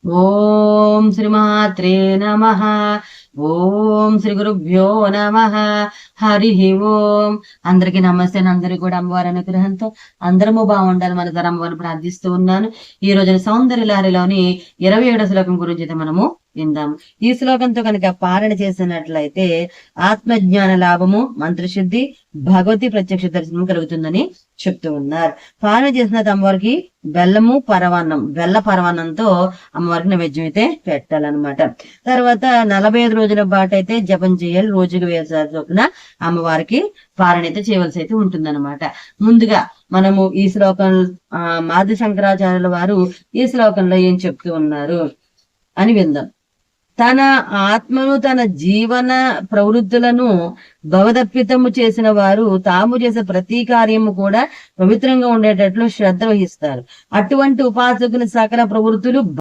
ఓం శ్రీమాత్రే నమ. ఓం శ్రీ గురుభ్యో నమ. హరి ఓం. అందరికి నమస్తే. అందరికి కూడా అమ్మవారి అనుగ్రహంతో అందరము బాగుండాలి మన అమ్మవారిని ప్రార్థిస్తూ ఉన్నాను. ఈ రోజున సౌందర్య లహరిలోని 27వ శ్లోకం గురించి అయితే మనము విందాం. ఈ శ్లోకంతో కనుక పాలన చేసినట్లయితే ఆత్మజ్ఞాన లాభము, మంత్రశుద్ధి, భగవతి ప్రత్యక్ష దర్శనం కలుగుతుందని చెప్తూ ఉన్నారు. పాలన చేసిన అమ్మవారికి బెల్లము పరవాన్నం, బెల్ల పరవాన్నంతో అమ్మవారికి నైవేద్యం అయితే పెట్టాలన్నమాట. తర్వాత 45 రోజుల పాటు అయితే జపం చేయాలి. రోజుకు 1000 చొప్పున అమ్మవారికి పాలన అయితే చేయవలసి అయితే ఉంటుందన్నమాట. ముందుగా మనము ఈ శ్లోకం మాది శంకరాచార్యుల వారు ఈ శ్లోకంలో ఏం చెప్తూ ఉన్నారు అని విందాం. తన ఆత్మను, తన జీవన ప్రవృత్తులను భవదర్పితము చేసిన వారు తాము చేసే ప్రతి కార్యము కూడా పవిత్రంగా ఉండేటట్లు శ్రద్ధ వహిస్తారు. అటువంటి ఉపాసకుని సకల ప్రవృత్తులు